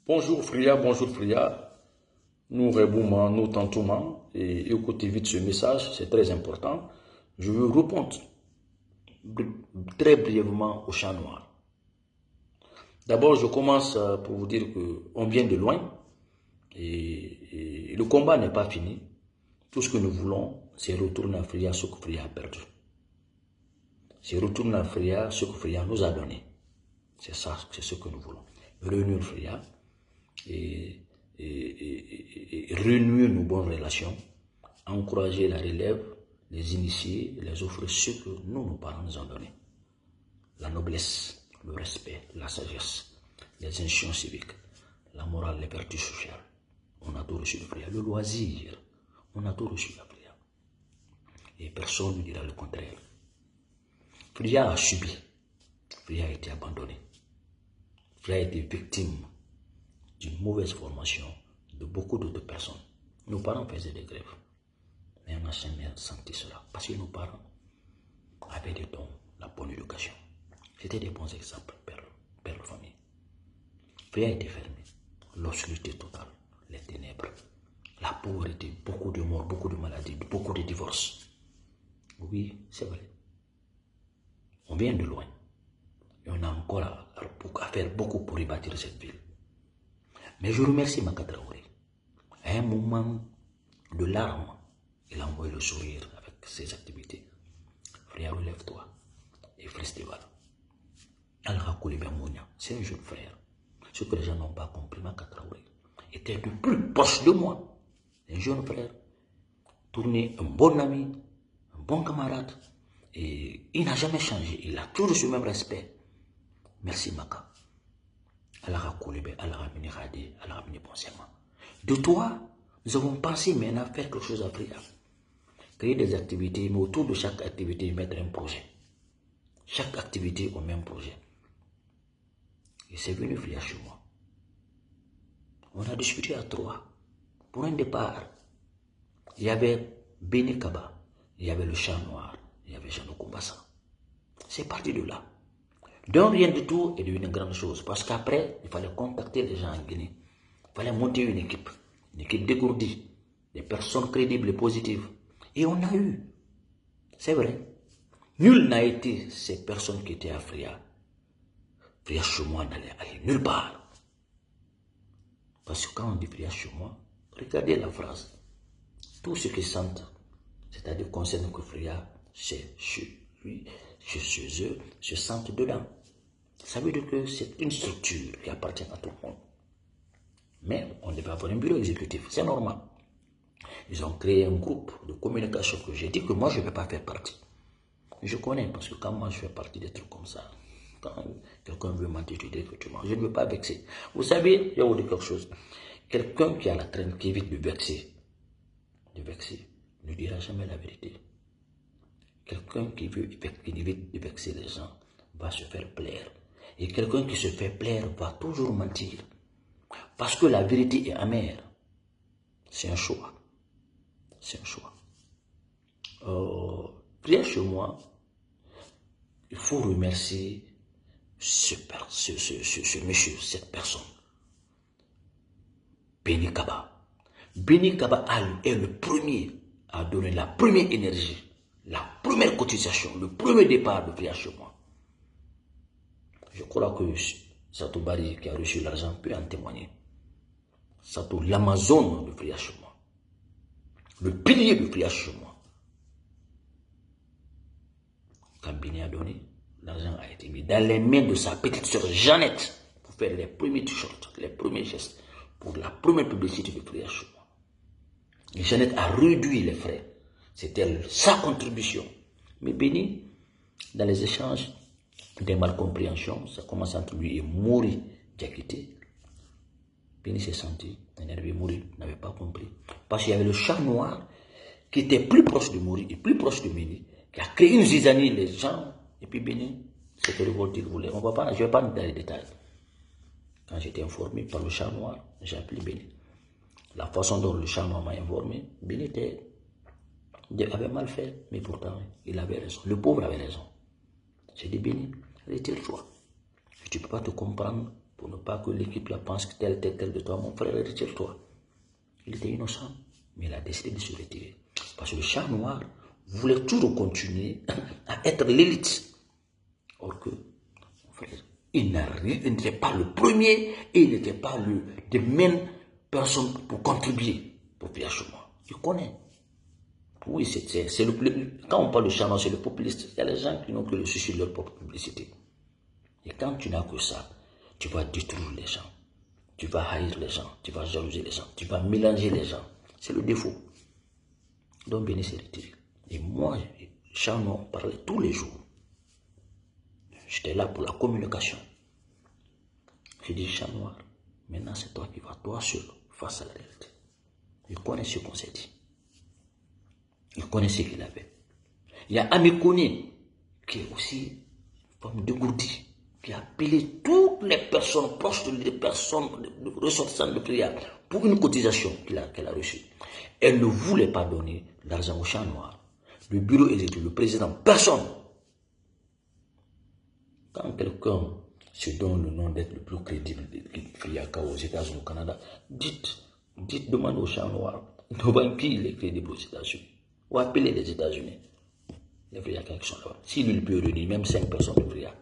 Bonjour Fria, nous reboumons, nous tentons et écoutez vite ce message, c'est très important. Je veux répondre très brièvement au chat noir. D'abord, je commence pour vous dire qu'on vient de loin et le combat n'est pas fini. Tout ce que nous voulons, c'est retourner à Fria ce que Fria a perdu. C'est retourner à Fria ce que Fria nous a donné. C'est ça, c'est ce que nous voulons. Réunir Fria et renouer nos bonnes relations, encourager la relève, les initier, les offrir ce que nous, nos parents nous ont donné. La noblesse, le respect, la sagesse, les institutions civiques, la morale, les vertus sociales. On a tout reçu de Fria. Le loisir, on a tout reçu de Fria. Et personne ne dira le contraire. Fria a subi. Fria a été abandonné. Fria a été victime d'une mauvaise formation de beaucoup d'autres personnes. Nos parents faisaient des grèves, mais on n'a jamais senti cela, parce que nos parents avaient des dons, la bonne éducation. C'était des bons exemples, père de famille. Fria était fermé, l'obscurité totale, les ténèbres, la pauvreté, beaucoup de morts, beaucoup de maladies, beaucoup de divorces. Oui, c'est vrai. On vient de loin, et on a encore à faire beaucoup pour rebâtir cette ville. Mais je remercie Maka Traoré. À un moment de larmes, il a envoyé le sourire avec ses activités. Frère, relève-toi. Et festival. Alra Koulibaly Mounia, c'est un jeune frère. Ce que les gens n'ont pas compris, Maka Traoré était le plus proche de moi. Un jeune frère, tourné, un bon ami, un bon camarade. Et il n'a jamais changé. Il a toujours ce même respect. Merci Maka. Allah Koulibaly, Allah Mini Khadi, Allah Mini Bonsema. De toi, nous avons pensé maintenant à faire quelque chose à Fria. Créer des activités, mais autour de chaque activité, mettre un projet. Chaque activité au même projet. Et c'est venu Fria chez moi. On a discuté à trois. Pour un départ, il y avait Beni Kaba, il y avait le chat noir, il y avait Jeannot Kumbassa. C'est parti de là. D'un rien du tout est devenu une grande chose. Parce qu'après, il fallait contacter les gens en Guinée. Il fallait monter une équipe dégourdie, des personnes crédibles et positives. Et on a eu. C'est vrai. Nul n'a été ces personnes qui étaient à Fria. Fria chez moi n'allait aller nulle part. Parce que quand on dit Fria chez moi, regardez la phrase. Tout ce qu'ils sentent, c'est-à-dire concerne que Fria, c'est chez lui, chez eux, se sentent dedans. Ça veut dire que c'est une structure qui appartient à tout le monde. Mais on devait avoir un bureau exécutif, c'est normal. Ils ont créé un groupe de communication que j'ai dit que moi je ne vais pas faire partie. Je connais parce que quand moi je fais partie des trucs comme ça, quand quelqu'un veut m'intituler, effectivement, je ne veux pas vexer. Vous savez, je vais vous dire quelque chose. Quelqu'un qui a la traîne, qui évite de vexer, ne dira jamais la vérité. Quelqu'un qui évite de vexer les gens va se faire plaire. Et quelqu'un qui se fait plaire va toujours mentir. Parce que la vérité est amère. C'est un choix. C'est un choix. Bien chez moi, il faut remercier ce monsieur, cette personne. Beni Kaba. Beni Kaba est le premier à donner la première énergie, la première cotisation, le premier départ de Fria chez moi. Je crois que Sato Bari qui a reçu l'argent peut en témoigner. Sato, l'Amazon de Fria chez moi. Le pilier de Fria chez moi. Quand Beni a donné, l'argent a été mis dans les mains de sa petite soeur Jeannette pour faire les premiers t-shirts, les premiers gestes, pour la première publicité de Fria chez moi. Et Jeannette a réduit les frais. C'était sa contribution. Mais Beni, dans les échanges, des malcompréhensions, ça commence entre lui et Mouri Diakité. Beni s'est senti énervé, Mouri n'avait pas compris. Parce qu'il y avait le chat noir qui était plus proche de Mouri et plus proche de Beni, qui a créé une zizanie, les gens, et puis Beni s'était révolté, il voulait. Je ne vais pas dans les détails. Quand j'étais informé par le chat noir, j'ai appelé Beni. La façon dont le chat noir m'a informé, Beni avait mal fait, mais pourtant, il avait raison. Le pauvre avait raison. J'ai dit, Beni, retire-toi. Tu ne peux pas te comprendre Pour ne pas que l'équipe la pense que tel de toi, mon frère, retire-toi. Il était innocent, mais il a décidé de se retirer. Parce que le chat noir voulait toujours continuer à être l'élite. Or que, mon frère, il n'était pas le premier et il n'était pas le des mêmes personnes pour contribuer pour faire chez moi. Tu connais. Oui, c'est quand on parle de chat noir, c'est le populiste. Il y a les gens qui n'ont que le souci de leur propre publicité. Et quand tu n'as que ça, tu vas détruire les gens. Tu vas haïr les gens, tu vas jalouser les gens, tu vas mélanger les gens. C'est le défaut. Donc Béni s'est retiré. Et moi, chat noir, on parlait tous les jours. J'étais là pour la communication. J'ai dit, chat noir, maintenant c'est toi qui vas, toi seul, face à la réalité. Il connaît ce qu'on s'est dit. Il connaît ce qu'il avait. Il y a Ami Kone, qui est aussi une femme dégourdie, qui a appelé toutes les personnes proches des personnes ressortissantes de prière pour une cotisation qu'elle a reçue. Elle ne voulait pas donner l'argent au chat noir. Le bureau exécutif, le président, personne. Quand quelqu'un se donne le nom d'être le plus crédible de Friaka aux États-Unis, au Canada, demandez au chat noir devant qui il est crédible aux États-Unis. Ou appelez les États-Unis. Les Friaka qui sont là-bas. Si lui peut réunir même 5 personnes de Friaka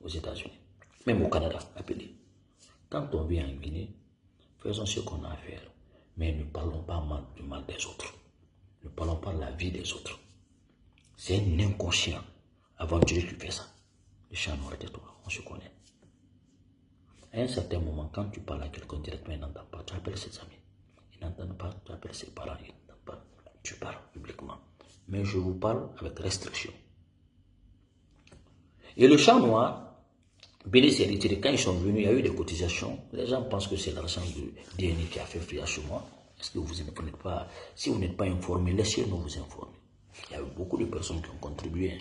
aux États-Unis, même au Canada, appelez. Quand on vient en Guinée, faisons ce qu'on a à faire. Mais ne parlons pas du mal des autres. Ne parlons pas de la vie des autres. C'est un inconscient aventurier qui fait ça. Le chat noir de toi, on se connaît. À un certain moment, quand tu parles à quelqu'un directement, il n'entend pas, tu appelles ses amis. Ils n'entendent pas, tu appelles ses parents, ils n'entendent pas. Tu parles publiquement. Mais je vous parle avec restriction. Et le chat noir, Béni s'est retiré. Quand ils sont venus, il y a eu des cotisations. Les gens pensent que c'est l'argent du DNA qui a fait frire chez moi. Est-ce que vous n'êtes pas, si vous n'êtes pas informé, laissez-nous vous informer. Il y a eu beaucoup de personnes qui ont contribué.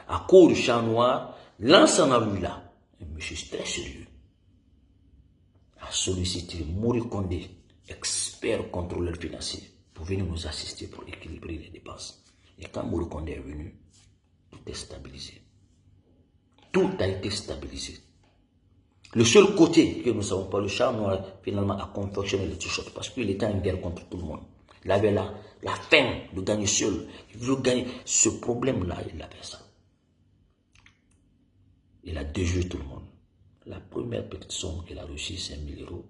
À cause du chat noir, l'ensemble là, un monsieur très sérieux, a sollicité Mori Kondé, expert contrôleur financier, pour venir nous assister pour équilibrer les dépenses. Et quand Mori Kondé est venu, tout est stabilisé. Tout a été stabilisé. Le seul côté que nous ne savons pas, le chat noir finalement a confectionné le t-shirt parce qu'il était en guerre contre tout le monde. Il avait la faim de gagner seul. Il veut gagner. Ce problème-là, il avait ça. Il a déjoué tout le monde. La première petite somme qu'il a reçue, c'est 1 000 €.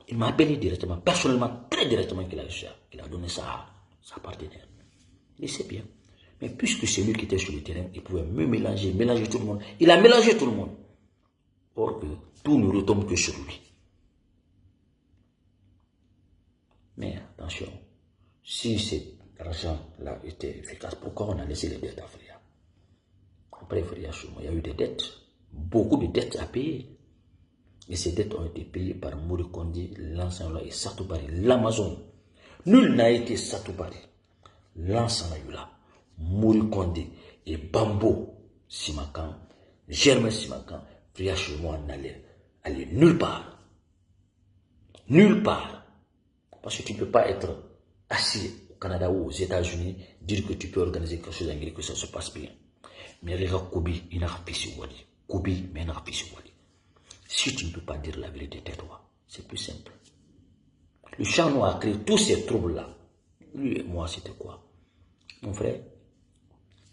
Il m'a appelé directement, personnellement, très directement qu'il a reçu. Il a donné ça à sa partenaire. Il sait bien. Mais puisque c'est lui qui était sur le terrain, il pouvait me mélanger tout le monde. Il a mélangé tout le monde. Or que tout ne retombe que sur lui. Mais attention, si cet argent-là était efficace, pourquoi on a laissé les dettes à Fria? Après Fria, il y a eu des dettes, beaucoup de dettes à payer. Et ces dettes ont été payées par Mori Kondé, l'ensemble et Satoubari, l'Amazon. Nul n'a été Satoubari. L'ensemble là, Mori Kondé et Bambo Simakan, Germain Simakan, Fria chez moi n'allait aller nulle part. Nulle part. Parce que tu ne peux pas être assis au Canada ou aux États-Unis, dire que tu peux organiser quelque chose en Guinée, que ça se passe bien. Mais regarde Kobi, il n'a pas pu se voir. Kobi, mais il n'a pas pu se voir. Si tu ne peux pas dire la vérité, tais-toi. C'est plus simple. Le chat noir a créé tous ces troubles-là. Lui et moi, c'était quoi? Mon frère,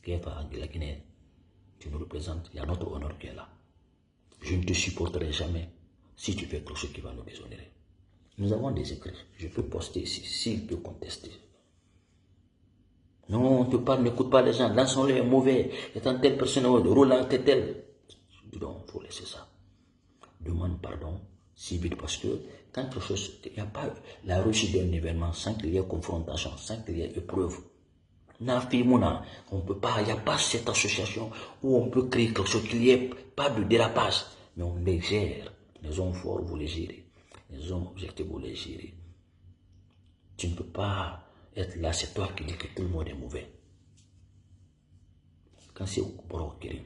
qui est par la Guinée, tu nous représentes, il y a notre honneur qui est là. Je ne te supporterai jamais si tu fais quelque chose qui va nous déshonorer. Nous avons des écrits. Je peux poster ici, s'il peut contester. Non, tu parles, n'écoute pas les gens. Lançons-le est mauvais. Étant telle personne, Roland est tel. Dis donc, il faut laisser ça. Demande pardon si vite parce que quand quelque chose, il n'y a pas la réussite d'un événement sans qu'il y ait confrontation, sans qu'il y ait épreuve. On ne peut pas, il n'y a pas cette association où on peut créer quelque chose, qu'il n'y ait pas de dérapage, mais on les gère. Les hommes forts, vous les gérez. Les hommes objectifs, vous les gérez. Tu ne peux pas être là, c'est toi qui dis que tout le monde est mauvais. Quand c'est au broquer,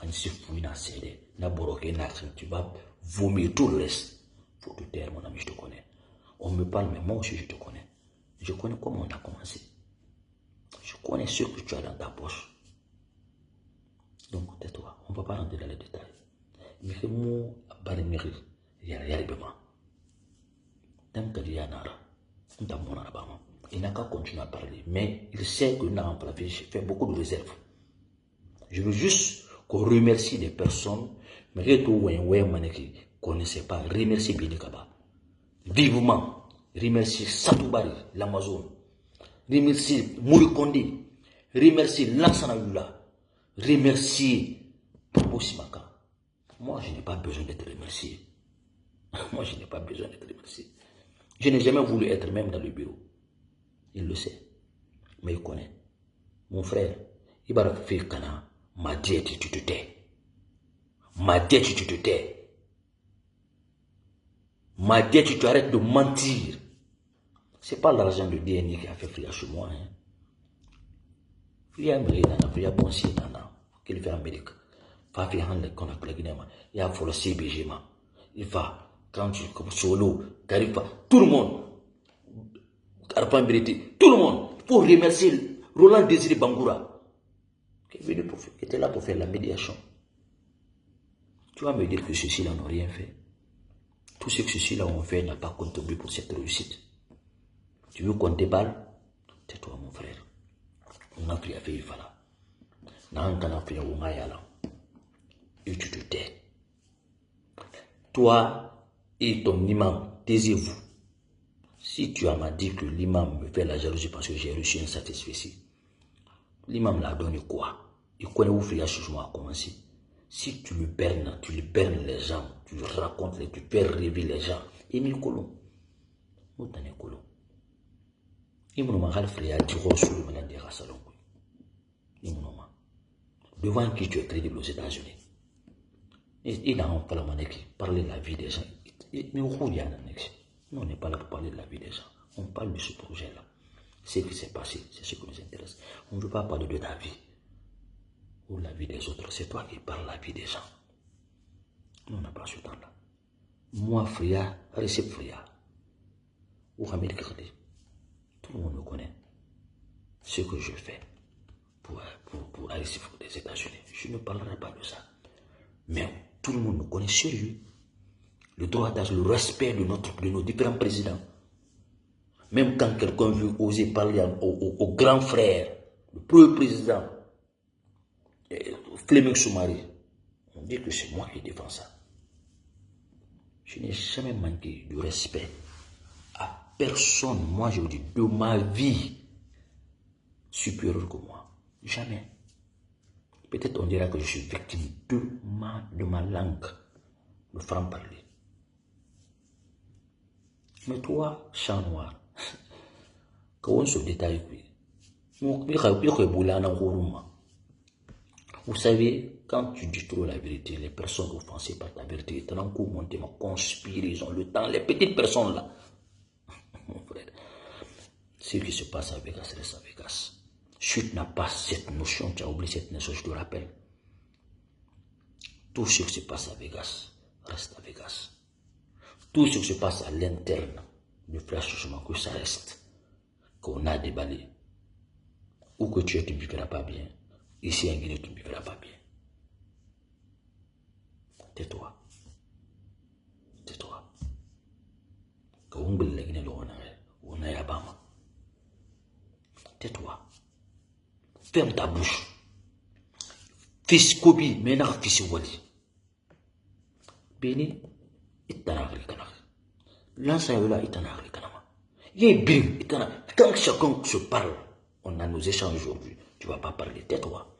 quand c'est fouillé dans CD, tu vas vomir tout le reste. Faut te taire, mon ami, je te connais. On me parle, mais moi aussi je te connais. Je connais comment on a commencé. Je connais ce que tu as dans ta poche. Donc, tais-toi, on ne va pas rentrer dans les détails. Il n'a qu'à continuer à parler, mais il sait que n'a fait beaucoup de réserves. Je veux juste qu'on remercie les personnes, mais que tout ne connaissait pas, remercie Bini Kaba. Vivement, remercie Satoubari, l'Amazon, remercie Mourikonde, remercie Lansana Yula, remercie Simaka. Moi, je n'ai pas besoin d'être remercié. Moi, je n'ai pas besoin d'être remercié. Je n'ai jamais voulu être même dans le bureau. Il le sait. Mais il connaît. Mon frère, il va faire Kana. Ma diète, tu te tais. Ma diète, tu te tais. Ma diète, tu arrêtes de mentir. Ce n'est pas l'argent de DNA qui a fait Fria chez moi. Fria Mérina, Fria Bonsi, Nana, qu'il fait en Amérique. Fria Hanle, qu'on a plagué, il a fait le CBG. Il va, quand tu comme solo, Carifa, tout le monde. Arpan Brité, tout le monde. Pour remercier Roland Désiré Bangoura, qui était là pour faire la médiation. Tu vas me dire que ceux-ci-là n'ont rien fait. Tout ce que ceux-ci-là ont fait n'a pas contribué pour cette réussite. Tu veux qu'on déballe? Tais-toi, mon frère. On a pris à faire, il fallait. Et tu te tais. Toi et ton imam, taisez-vous. Si tu m'as dit que l'imam me fait la jalousie parce que j'ai reçu un satisfait, l'imam l'a donné quoi? Il connaît où fait la jugement a commencé. Si tu le bernes les gens, tu le racontes, tu fais rêver les gens. Émile Colomb, nous t'en es Colomb. Il m'a fait du reçu le malade de Rassalon. Devant qui tu es crédible aux États-Unis. Il n'a pas la manière de parler de la vie des gens. Mais où il y a un annexe? Nous, on n'est pas là pour parler de la vie des gens. On parle de ce projet-là. Ce qui s'est passé, c'est ce qui nous intéresse. On ne veut pas parler de ta vie ou la vie des autres. C'est toi qui parles de la vie des gens. Nous, on n'a pas ce temps-là. Moi, Fria, Recep Fria, ou Hamid Kardé, tout le monde me connaît. Ce que je fais pour Recep des États-Unis, je ne parlerai pas de ça. Mais tout le monde me connaît sérieux. Le droit d'âge, le respect de nos différents présidents. Même quand quelqu'un veut oser parler au grand frère, le premier président, Fleming Soumari, on dit que c'est moi qui défends ça. Je n'ai jamais manqué de respect à personne, moi je vous dis, de ma vie supérieure que moi. Jamais. Peut-être on dira que je suis victime de ma langue, le franc-parler. Mais toi, chat noir, quand on se détaille, vous savez, quand tu dis trop la vérité, les personnes offensées par ta vérité, ils t'en monter, conspirer, ils ont le temps, les petites personnes là. Mon frère, ce qui se passe à Vegas reste à Vegas. Chute n'a pas cette notion, tu as oublié cette notion, je te rappelle. Tout ce qui se passe à Vegas reste à Vegas. Tout ce qui se passe à l'interne du flash jugement, que ça reste, qu'on a déballé. Où que tu es, tu ne vivras pas bien. Ici en Guinée, tu ne vivras pas bien. Tais-toi. Tais-toi. Tais-toi. Ferme ta bouche. Fils Kobi, maintenant fils Wali. Béni, itanagri kanagri. L'ensemble itanagri kanama. Yé bien, quand chacun se parle, on a nos échanges aujourd'hui. Tu ne vas pas parler, tais-toi.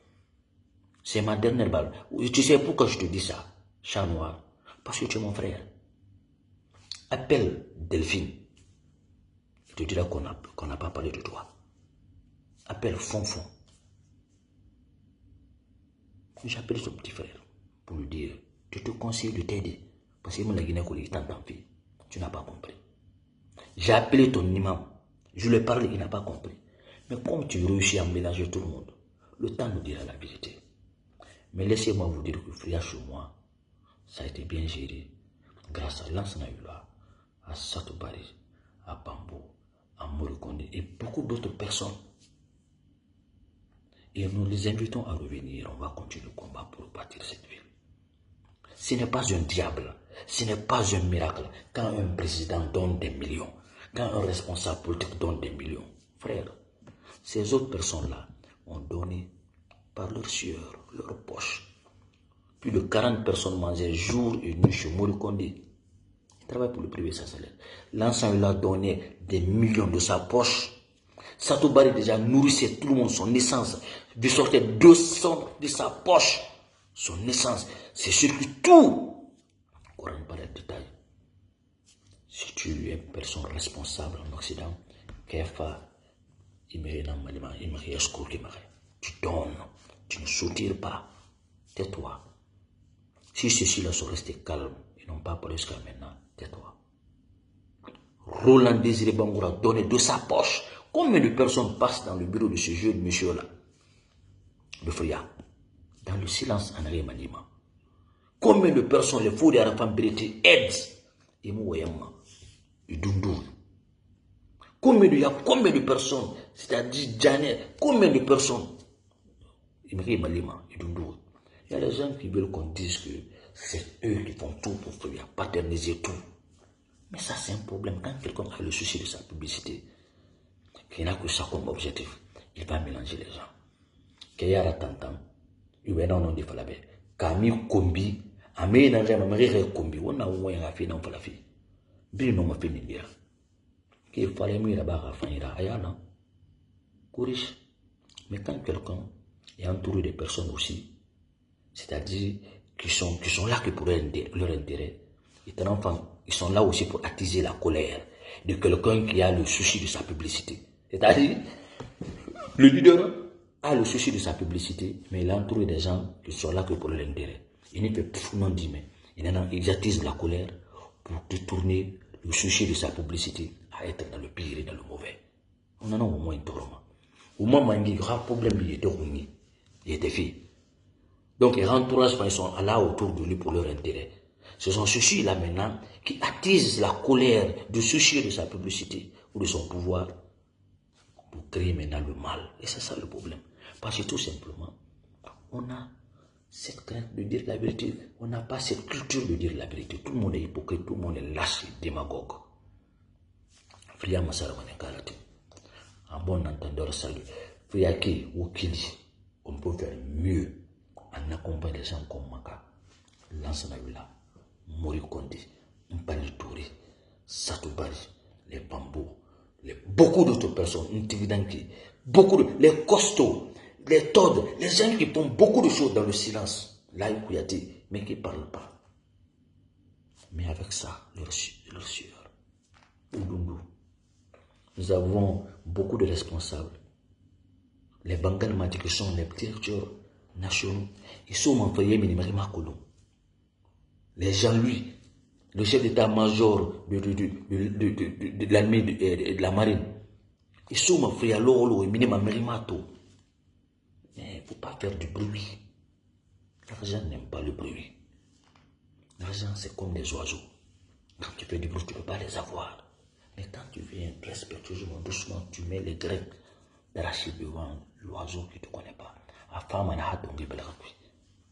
C'est ma dernière balle. Tu sais pourquoi je te dis ça, chat noir? Parce que tu es mon frère. Appelle Delphine. Il te dira qu'on n'a pas parlé de toi. Appelle Fonfon. J'appelle son petit frère pour lui dire, je te conseille de t'aider. Parce que la Guinée, il t'entend. Tu n'as pas compris. J'ai appelé ton imam. Je lui ai parlé, il n'a pas compris. Mais comme tu réussis à mélanger tout le monde, le temps nous dira la vérité. Mais laissez-moi vous dire que Fria chez moi, ça a été bien géré grâce à Lansana Yula, à Satoubari, à Bambo, à Morikonde et beaucoup d'autres personnes. Et nous les invitons à revenir. On va continuer le combat pour bâtir cette ville. Ce n'est pas un diable, ce n'est pas un miracle. Quand un président donne des millions, quand un responsable politique donne des millions, frère, ces autres personnes-là ont donné par leur sueur, leur poche. Plus de 40 personnes mangeaient jour et nuit chez Mori Kondé. Il travaille pour le privé sans salaire. L'ensemble, il a donné des millions de sa poche. Satou Barry déjà nourrissait tout le monde, son essence. Il sortait 200 de sa poche. Son essence, c'est surtout tout. On ne rentre pas dans les détails. Si tu es une personne responsable en Occident, Kefa, il me escroquer. Tu donnes, tu ne soutires pas. Tais-toi. Si ceux-ci-là sont restés calmes, ils n'ont pas parlé jusqu'à maintenant, tais-toi. Roland Désiré Bangoura a donné de sa poche. Combien de personnes passent dans le bureau de ce jeune monsieur-là, de Fria, dans le silence en Manima? Combien de personnes, les fous de Arafan Berete, aident et Mouayama, et Dundou? Combien de personnes, c'est-à-dire Janet, combien de personnes? Il y a des gens qui veulent qu'on dise que c'est eux qui font tout pour Fria, paterniser tout. Mais ça, c'est un problème. Quand quelqu'un a le souci de sa publicité, qu'il n'a que ça comme objectif, il va mélanger les gens. Qu'il y a tantan, il va non de Falabé. Kami Kombi, Amé n'a jamais marré Kombi, on a oué un fait dans Falafi. Bien non m'a fait dire. Qu'il fallait mieux là-bas à Fanira, Ayana. Courage. Mais quand quelqu'un est entouré de personnes aussi, c'est-à-dire qui sont là que pour leur intérêt, ils sont là aussi pour attiser la colère de quelqu'un qui a le souci de sa publicité. C'est-à-dire, le leader a le souci de sa publicité, mais il est entouré des gens qui sont là que pour leur intérêt. Il ne fait plus non dire, mais ils attisent la colère pour détourner le souci de sa publicité à être dans le pire et dans le mauvais. On en a au moins un tourment. Au moins, il y aura un problème, il était réuni, il était fait. Donc, les entourages, ils sont là autour de lui pour leur intérêt. Ce sont ceux-ci-là maintenant qui attisent la colère de ceux-ci de sa publicité ou de son pouvoir pour créer maintenant le mal. Et c'est ça le problème. Parce que tout simplement, on a cette crainte de dire la vérité. On n'a pas cette culture de dire la vérité. Tout le monde est hypocrite, tout le monde est lâche, démagogue. Fria Masaramane Karate. En bon entendeur, salut. Fria Ki, Wokili, on peut faire mieux en accompagnant les gens comme Maka, Lansanavila, Mori Kondé, Mpali Touré, Satou Barry, les Bambous, beaucoup d'autres personnes, beaucoup les costauds, les todes, les gens qui font beaucoup de choses dans le silence, là il y a dit, mais qui ne parlent pas. Mais avec ça, leur sueur. Nous avons beaucoup de responsables. Les Bangal Mati qui sont les directeurs nationaux, ils sont envoyés minimum. Les Jean-Louis, le chef d'état-major de l'armée de la marine, ils sont envoyés à l'eau et minimum. Mais il ne faut pas faire du bruit. L'argent n'aime pas le bruit. L'argent, c'est comme des oiseaux. Quand tu fais du bruit, tu ne peux pas les avoir. Mais quand tu viens respectueusement, doucement, tu mets les graines d'arachide devant l'oiseau qui ne te connaît pas.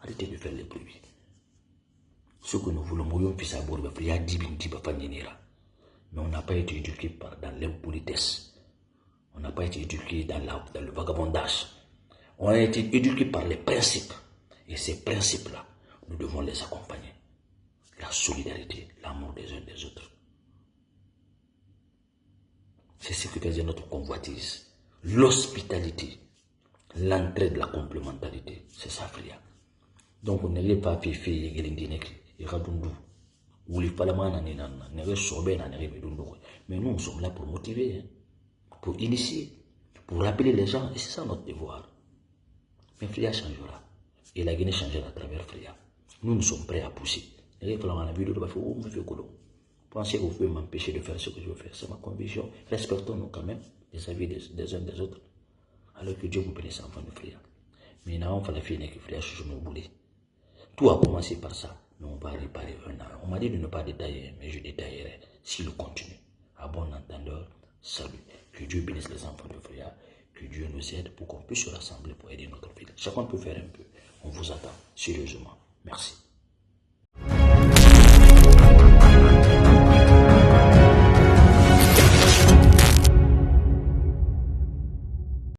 Arrêtez de faire les bruits. Ce que nous voulons, mais on n'a pas été éduqué dans l'impolitesse. On n'a pas été éduqué dans le vagabondage. On a été éduqué par les principes. Et ces principes-là, nous devons les accompagner. La solidarité, l'amour des uns des autres. C'est ce que faisait notre convoitise. L'hospitalité, l'entraide, la complémentarité. C'est ça, frère. Donc, on n'est pas fait mais nous, nous sommes là pour motiver, pour initier, pour rappeler les gens. Et c'est ça notre devoir. Mais Fria changera. Et la Guinée changera à travers Fria. Nous, nous sommes prêts à pousser. Pensez que vous pouvez m'empêcher de faire ce que je veux faire. C'est ma conviction. Respectons-nous quand même les avis des uns des autres. Alors que Dieu vous bénisse, enfants de Fria. Mais nous avons fait la fille qui Fria je me voulais. Tout a commencé par ça. Mais on va réparer un an. On m'a dit de ne pas détailler, mais je détaillerai s'il continue. À bon entendeur, salut. Que Dieu bénisse les enfants de Fria. Que Dieu nous aide pour qu'on puisse se rassembler pour aider notre ville. Chacun peut faire un peu. On vous attend sérieusement. Merci.